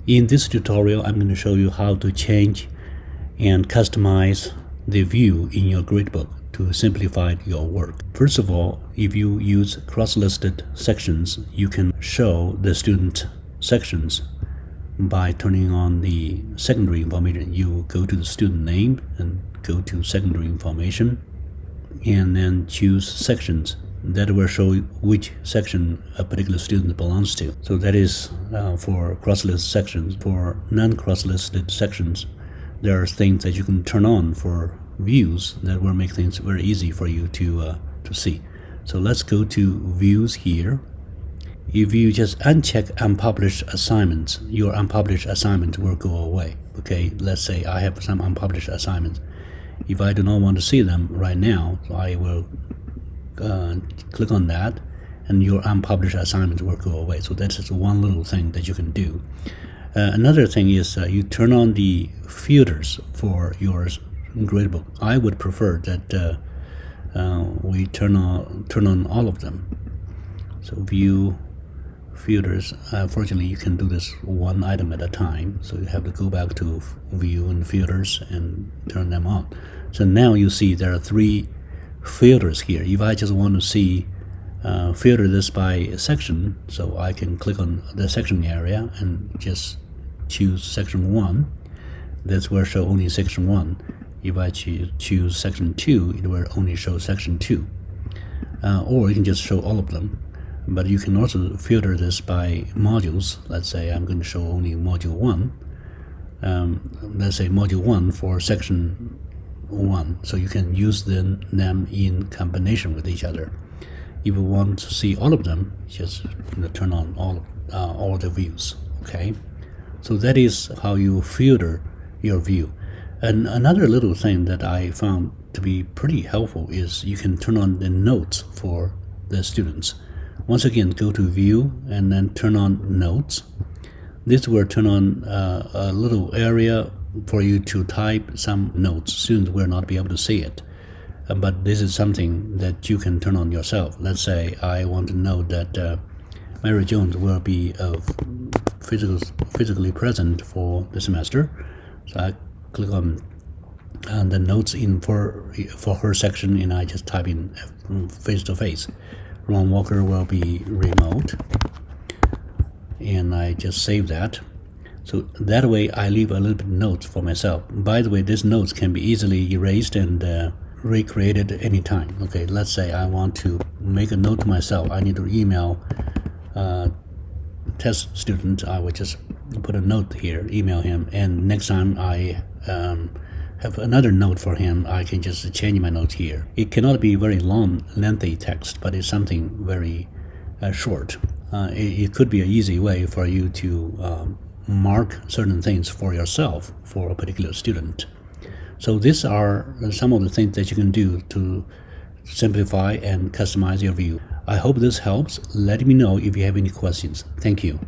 In this tutorial, I'm going to show you how to change and customize the view in your gradebook to simplify your work. First of all, if you use cross-listed sections, you can show the student sections by turning on the secondary information. You go to the student name and go to secondary information and then choose sections. That will show which section a particular student belongs to. So that is for cross-listed sections. For non-cross-listed sections, there are things that you can turn on for views that will make things very easy for you to see. So let's go to views here. If you just uncheck unpublished assignments, your unpublished assignments will go away. Okay, let's say I have some unpublished assignments. If I do not want to see them right now, so I will click on that and your unpublished assignments will go away. So that's just one little thing that you can do. Another thing is you turn on the filters for your gradebook. I would prefer that we turn on all of them. So view filters. Fortunately, you can do this one item at a time, so you have to go back to view and filters and turn them on. So now you see there are three filters here. If I just want to see filter this by section, so I can click on the section area and just choose section 1. This will show only section 1. If I choose section 2, it will only show section 2. Or you can just show all of them. But you can also filter this by modules. Let's say I'm going to show only module 1. Let's say module 1 for section 1. So you can use them in combination with each other. If you want to see all of them, just turn on all the views. Okay, so that is how you filter your view. And another little thing that I found to be pretty helpful is you can turn on the notes for the students. Once again, go to view and then turn on notes. This will turn on a little area for you to type some notes. Students will not be able to see it, but this is something that you can turn on yourself. Let's say I want to know that Mary Jones will be physically present for the semester. So I click on the notes in for her section, and I just type in face-to-face. Ron Walker will be remote, and I just save that. So that way I leave a little bit notes for myself. By the way, these notes can be easily erased and recreated anytime. Okay, let's say I want to make a note to myself. I need to email test student. I would just put a note here, email him, and next time I have another note for him, I can just change my note here. It cannot be very long, lengthy text, but it's something very short. It could be an easy way for you to mark certain things for yourself for a particular student. So these are some of the things that you can do to simplify and customize your view. I hope this helps. Let me know if you have any questions. Thank you.